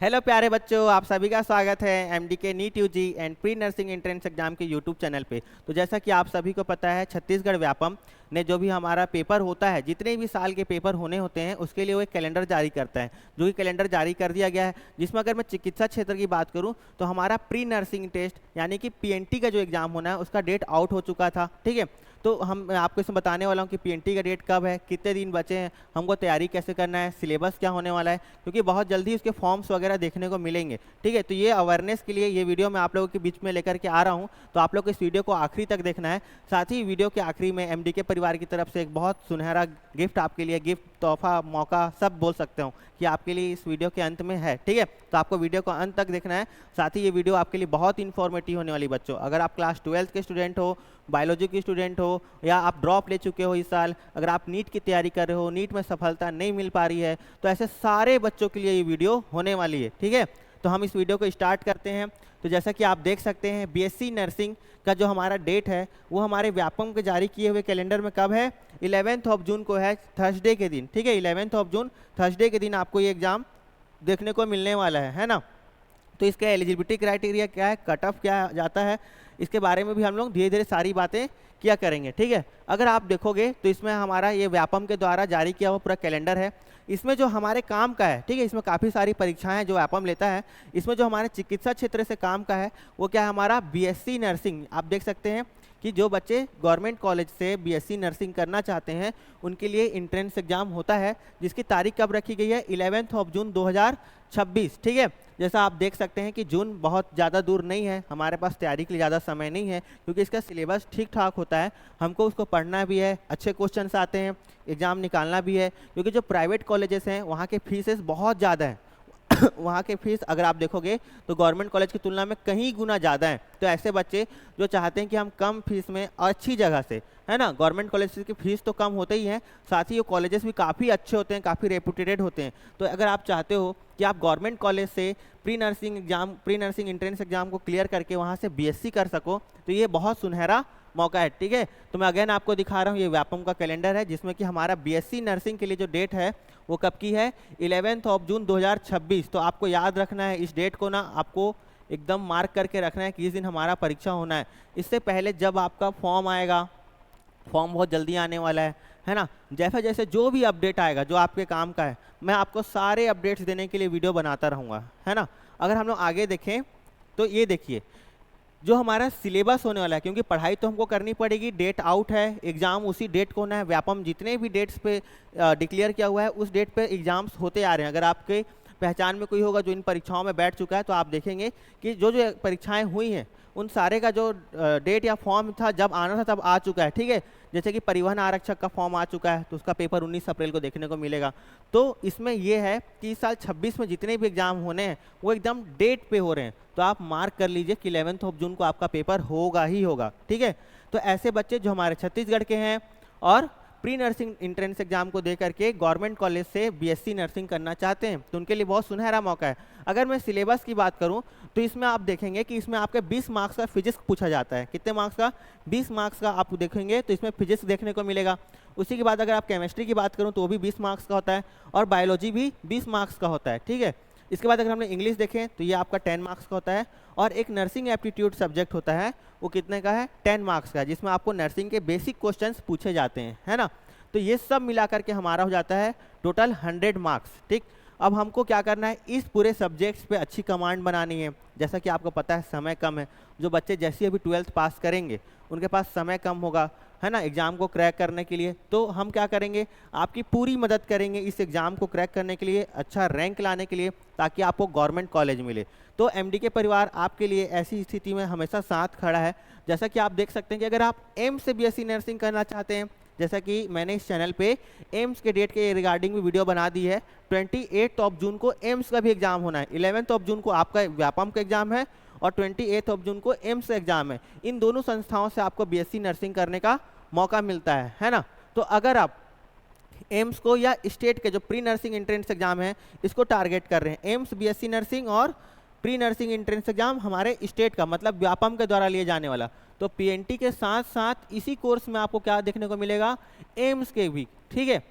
Hello प्यारे बच्चों, आप सभी का स्वागत है एमडी के NEET UG and pre nursing entrance exam के यूट्यूब चैनल पे। तो जैसा कि आप सभी को पता है, छत्तीसगढ़ व्यापम ने जो भी हमारा पेपर होता है, जितने भी साल के पेपर होने होते हैं उसके लिए वो एक कैलेंडर जारी करता है, जो कि कैलेंडर जारी कर दिया गया है। जिसमें अगर मैं चिकित्सा क्षेत्र की बात करूं तो हमारा प्री नर्सिंग टेस्ट यानी कि पीएनटी का जो एग्जाम होना है उसका डेट आउट हो चुका था। ठीक है, तो मैं आपको इसमें बताने वाला हूँ कि पीएनटी का डेट कब है, कितने दिन बचे हैं, हमको तैयारी कैसे करना है, सिलेबस क्या होने वाला है, क्योंकि बहुत जल्दी उसके फॉर्म्स वगैरह देखने को मिलेंगे। ठीक है, तो ये अवेयरनेस के लिए ये वीडियो मैं आप लोगों के बीच में लेकर के आ रहा हूँ, तो आप लोग को इस वीडियो को आखिरी तक देखना है। साथ ही वीडियो के आखिरी में एमडी के परिवार की तरफ से एक बहुत सुनहरा गिफ्ट आपके लिए, गिफ्ट, तोहफा, मौका सब बोल सकते हो कि आपके लिए इस वीडियो के अंत में है। ठीक है, तो आपको वीडियो को अंत तक देखना है। साथ ही ये वीडियो आपके लिए बहुत इन्फॉर्मेटिव होने वाली बच्चों। अगर आप क्लास 12 के स्टूडेंट हो, बायोलॉजी के स्टूडेंट हो, या आप ड्रॉप ले चुके हो इस साल, अगर आप नीट की तैयारी कर रहे हो, नीट में सफलता नहीं मिल पा रही है, तो ऐसे सारे बच्चों के लिए ये वीडियो होने वाली है। ठीक है, तो हम इस वीडियो को स्टार्ट करते हैं। तो जैसा कि आप देख सकते हैं, बीएससी नर्सिंग का जो हमारा डेट है वो हमारे व्यापम के जारी किए हुए कैलेंडर में कब है, 11 जून को है, थर्सडे के दिन। ठीक है, 11 जून थर्सडे के दिन आपको ये एग्जाम देखने को मिलने वाला है ना। तो इसका एलिजिबिलिटी क्राइटेरिया क्या है, कट ऑफ क्या जाता है, इसके बारे में भी हम लोग धीरे धीरे सारी बातें किया करेंगे। ठीक है, अगर आप देखोगे तो इसमें हमारा ये व्यापम के द्वारा जारी किया हुआ पूरा कैलेंडर है। इसमें जो हमारे काम का है, ठीक है, इसमें काफ़ी सारी परीक्षाएं जो व्यापम लेता है। इसमें जो हमारे चिकित्सा क्षेत्र से काम का है वो क्या है, हमारा बीएससी नर्सिंग। आप देख सकते हैं कि जो बच्चे गवर्नमेंट कॉलेज से बीएससी नर्सिंग करना चाहते हैं उनके लिए एंट्रेंस एग्जाम होता है, जिसकी तारीख कब रखी गई है, 11 जून 2026। ठीक है, जैसा आप देख सकते हैं कि जून बहुत ज़्यादा दूर नहीं है, हमारे पास तैयारी के लिए ज़्यादा समय नहीं है, क्योंकि इसका सिलेबस ठीक ठाक होता है। हमको उसको पढ़ना भी है, अच्छे क्वेश्चंस आते हैं, एग्ज़ाम निकालना भी है। क्योंकि जो प्राइवेट कॉलेजेस हैं वहाँ के फीसेस बहुत ज़्यादा हैं वहाँ के फीस अगर आप देखोगे तो गवर्नमेंट कॉलेज की तुलना में कहीं गुना ज़्यादा है। तो ऐसे बच्चे जो चाहते हैं कि हम कम फीस में अच्छी जगह से, है ना, गवर्नमेंट कॉलेज की फीस तो कम होते ही है, साथ ही ये कॉलेजेस भी काफ़ी अच्छे होते हैं, काफ़ी रेपुटेटेड होते हैं। तो अगर आप चाहते हो कि आप गवर्नमेंट कॉलेज से प्री नर्सिंग एंट्रेंस एग्जाम को क्लियर करके वहाँ से बीएससी कर सको, तो ये बहुत सुनहरा मौका है। ठीक है, तो मैं अगेन आपको दिखा रहा हूँ, ये व्यापम का कैलेंडर है जिसमें कि हमारा बीएससी नर्सिंग के लिए जो डेट है वो कब की है, 11 जून 2026। तो आपको याद रखना है इस डेट को ना, आपको एकदम मार्क करके रखना है कि इस दिन हमारा परीक्षा होना है। इससे पहले जब आपका फॉर्म आएगा, फॉर्म बहुत जल्दी आने वाला है ना, जैसे जैसे जो भी अपडेट आएगा जो आपके काम का है, मैं आपको सारे अपडेट्स देने के लिए वीडियो बनाता रहूँगा, है ना। अगर हम लोग आगे देखें तो ये देखिए जो हमारा सिलेबस होने वाला है, क्योंकि पढ़ाई तो हमको करनी पड़ेगी, डेट आउट है, एग्जाम उसी डेट को होना है। व्यापम जितने भी डेट्स पे डिक्लेयर किया हुआ है उस डेट पे एग्जाम्स होते आ रहे हैं। अगर आपके पहचान में कोई होगा जो इन परीक्षाओं में बैठ चुका है तो आप देखेंगे कि जो जो परीक्षाएं हुई हैं उन सारे का जो डेट या फॉर्म था जब आना था तब आ चुका है। ठीक है, जैसे कि परिवहन आरक्षक का फॉर्म आ चुका है तो उसका पेपर 19 अप्रैल को देखने को मिलेगा। तो इसमें यह है कि इस साल 26 में जितने भी एग्जाम होने हैं वो एकदम डेट पे हो रहे हैं, तो आप मार्क कर लीजिए कि 11 जून को आपका पेपर होगा ही होगा। ठीक है, तो ऐसे बच्चे जो हमारे छत्तीसगढ़ के हैं और प्री नर्सिंग एंट्रेंस एग्जाम को दे करके गवर्नमेंट कॉलेज से बीएससी नर्सिंग करना चाहते हैं तो उनके लिए बहुत सुनहरा मौका है। अगर मैं सिलेबस की बात करूं तो इसमें आप देखेंगे कि इसमें आपके 20 मार्क्स का फिजिक्स पूछा जाता है। कितने मार्क्स का, 20 मार्क्स का आप देखेंगे तो इसमें फिजिक्स देखने को मिलेगा। उसी के बाद अगर आप केमिस्ट्री की बात करूँ तो वो भी 20 मार्क्स का होता है और बायोलॉजी भी 20 मार्क्स का होता है। ठीक है, इसके बाद अगर हमने इंग्लिश देखें तो ये आपका 10 मार्क्स का होता है और एक नर्सिंग एप्टीट्यूड सब्जेक्ट होता है, वो कितने का है, 10 मार्क्स का, जिसमें आपको नर्सिंग के बेसिक क्वेश्चंस पूछे जाते हैं, है ना। तो ये सब मिला करके हमारा हो जाता है टोटल 100 मार्क्स। ठीक, अब हमको क्या करना है, इस पूरे सब्जेक्ट्स पे अच्छी कमांड बनानी है। जैसा कि आपको पता है समय कम है, जो बच्चे जैसे अभी 12th पास करेंगे उनके पास समय कम होगा, है ना, एग्ज़ाम को क्रैक करने के लिए। तो हम क्या करेंगे, आपकी पूरी मदद करेंगे इस एग्ज़ाम को क्रैक करने के लिए, अच्छा रैंक लाने के लिए, ताकि आपको गवर्नमेंट कॉलेज मिले। तो एमडी के परिवार आपके लिए ऐसी स्थिति में हमेशा साथ खड़ा है। जैसा कि आप देख सकते हैं कि अगर आप एम्स से बीएससी नर्सिंग करना चाहते हैं, जैसा कि मैंने इस चैनल पे एम्स के डेट के रिगार्डिंग भी वीडियो बना दी है, 28 जून को एम्स का भी एग्जाम होना है। 11 जून को आपका व्यापम का एग्जाम है और 28 जून को एम्स एग्जाम है। इन दोनों संस्थाओं से आपको बीएससी नर्सिंग करने का मौका मिलता है ना। तो अगर आप एम्स को या स्टेट के जो प्री नर्सिंग एंट्रेंस एग्जाम है इसको टारगेट कर रहे हैं, एम्स बीएससी नर्सिंग और प्री नर्सिंग एंट्रेंस एग्जाम हमारे स्टेट का मतलब व्यापम के द्वारा लिए जाने वाला, तो पीएनटी के साथ साथ इसी कोर्स में आपको क्या देखने को मिलेगा, एम्स के भी। ठीक है,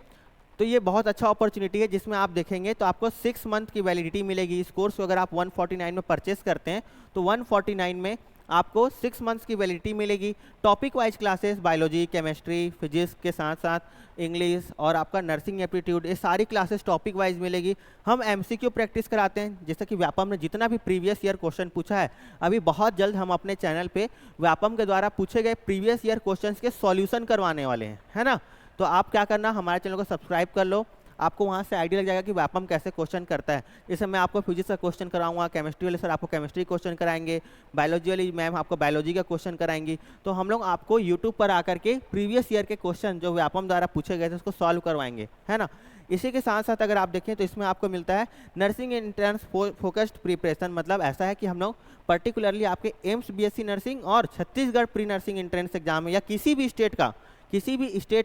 तो ये बहुत अच्छा अपॉर्चुनिटी है जिसमें आप देखेंगे तो आपको 6 मंथ की वैलिडिटी मिलेगी। इस कोर्स को अगर आप 149 में परचेस करते हैं तो 149 में आपको 6 मंथ्स की वैलिडिटी मिलेगी। Topic wise classes biology, chemistry, physics के साथ साथ इंग्लिश और आपका नर्सिंग एप्टीट्यूड, ये सारी क्लासेस टॉपिक वाइज मिलेगी। हम एमसीक्यू प्रैक्टिस कराते हैं, जैसे कि व्यापम ने जितना भी प्रीवियस ईयर क्वेश्चन पूछा है, अभी बहुत जल्द हम अपने चैनल पे व्यापम के द्वारा पूछे गए प्रीवियस ईयर क्वेश्चन के सॉल्यूशन करवाने वाले हैं, है ना। तो आप क्या करना, हमारे चैनल को सब्सक्राइब कर लो, आपको वहाँ से आइडिया लग जाएगा कि व्यापम कैसे क्वेश्चन करता है। जैसे मैं आपको फिजिक्स का क्वेश्चन कराऊंगा, केमिस्ट्री वाले सर आपको केमिस्ट्री क्वेश्चन कराएंगे, बायोलॉजी वाली मैम आपको बायोलॉजी का क्वेश्चन कराएंगी। तो हम लोग आपको यूट्यूब पर आकर के प्रीवियस ईयर के क्वेश्चन जो व्यापम द्वारा पूछे गए थे उसको सॉल्व करवाएंगे, है ना। इसी के साथ साथ अगर आप देखें तो इसमें आपको मिलता है नर्सिंग एंट्रेंस फोकस्ड प्रिपरेशन। मतलब ऐसा है कि हम लोग पर्टिकुलरली आपके एम्स बीएससी नर्सिंग और Chhattisgarh pre nursing entrance exam है या किसी भी स्टेट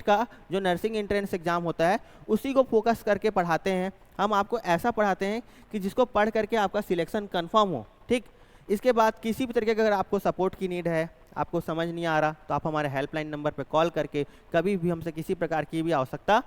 का जो नर्सिंग एंट्रेंस एग्जाम होता है उसी को फोकस करके पढ़ाते हैं। हम आपको ऐसा पढ़ाते हैं कि जिसको पढ़ करके आपका सिलेक्शन कंफर्म हो, ठीक। इसके बाद किसी भी तरीके का अगर आपको सपोर्ट की नीड है, आपको समझ नहीं आ रहा, तो आप हमारे हेल्पलाइन नंबर पर कॉल करके कभी भी हमसे किसी प्रकार की भी आवश्यकता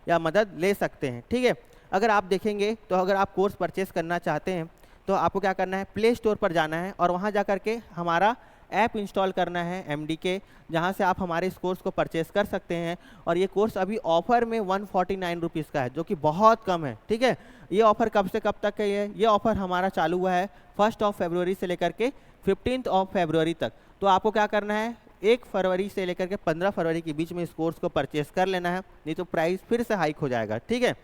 या मदद ले सकते हैं, ठीक है। अगर आप देखेंगे तो अगर आप कोर्स परचेस करना चाहते हैं तो आपको क्या करना है, प्ले स्टोर पर जाना है और वहाँ जा कर के हमारा ऐप इंस्टॉल करना है MDK, जहाँ से आप हमारे इस कोर्स को परचेस कर सकते हैं। और ये कोर्स अभी ऑफर में 149 रुपीज़ का है, जो कि बहुत कम है, ठीक है। ये ऑफर कब से कब तक है? ये ऑफर हमारा चालू हुआ है 1 फरवरी से लेकर के 15 फरवरी तक। तो आपको क्या करना है, 1 फरवरी से लेकर के 15 फरवरी के बीच में इस कोर्स को परचेस कर लेना है, नहीं तो प्राइस फिर से हाइक हो जाएगा, ठीक है।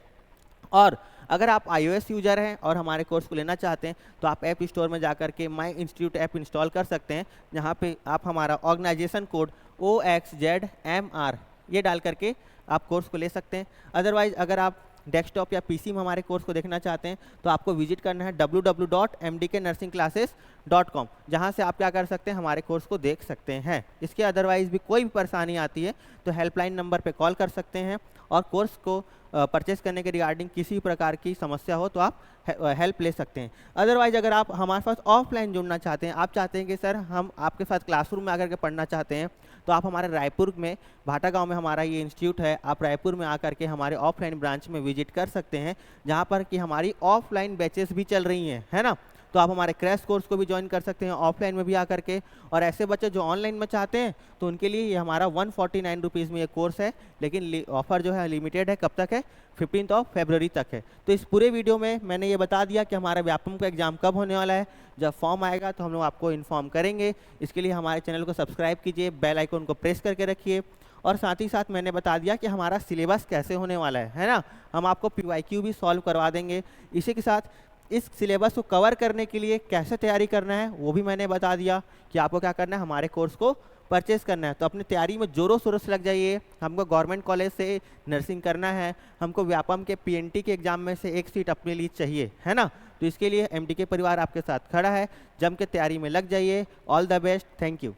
और अगर आप iOS यूज़र हैं और हमारे कोर्स को लेना चाहते हैं तो आप ऐप स्टोर में जाकर के माई इंस्टीट्यूट ऐप इंस्टॉल कर सकते हैं, जहाँ पे आप हमारा ऑर्गेनाइजेशन कोड OXZMR ये डाल करके आप कोर्स को ले सकते हैं। अदरवाइज अगर आप डेस्कटॉप या पीसी में हमारे कोर्स को देखना चाहते हैं तो आपको विजिट करना है www.mdknursingclasses.com, जहाँ से आप क्या कर सकते हैं, हमारे कोर्स को देख सकते हैं। इसके अदरवाइज भी कोई भी परेशानी आती है तो हेल्पलाइन नंबर पे कॉल कर सकते हैं और कोर्स को परचेस करने के रिगार्डिंग किसी प्रकार की समस्या हो तो आप हेल्प ले सकते हैं। अदरवाइज अगर आप हमारे पास ऑफलाइन जुड़ना चाहते हैं, आप चाहते हैं कि सर हम आपके साथ क्लासरूम में आकर के पढ़ना चाहते हैं, तो आप हमारे रायपुर में भाटा गांव में हमारा ये इंस्टीट्यूट है, आप रायपुर में आकर के हमारे ऑफलाइन ब्रांच में विजिट कर सकते हैं, जहाँ पर कि हमारी ऑफलाइन बैचेस भी चल रही हैं, है ना। तो आप हमारे क्रैश कोर्स को भी ज्वाइन कर सकते हैं ऑफलाइन में भी आकर के। और ऐसे बच्चे जो ऑनलाइन में चाहते हैं तो उनके लिए ये हमारा 149 रुपीज़ में ये कोर्स है, लेकिन ऑफर जो है लिमिटेड है, कब तक है, 15 फरवरी तक है। तो इस पूरे वीडियो में मैंने ये बता दिया कि हमारा व्यापम का एग्जाम कब होने वाला है। जब फॉर्म आएगा तो हम लोग आपको इन्फॉर्म करेंगे। इसके लिए हमारे चैनल को सब्सक्राइब कीजिए, बेल आइकन को प्रेस करके रखिए। और साथ ही साथ मैंने बता दिया कि हमारा सिलेबस कैसे होने वाला है ना। हम आपको PYQ भी सॉल्व करवा देंगे। इसी के साथ इस सिलेबस को कवर करने के लिए कैसे तैयारी करना है वो भी मैंने बता दिया कि आपको क्या करना है, हमारे कोर्स को परचेस करना है। तो अपनी तैयारी में जोरों शोरों से लग जाइए। हमको गवर्नमेंट कॉलेज से नर्सिंग करना है, हमको व्यापम के PNT के एग्जाम में से एक सीट अपने लिए चाहिए, है ना। तो इसके लिए MDK परिवार आपके साथ खड़ा है, जम के तैयारी में लग जाइए। All the best, thank you.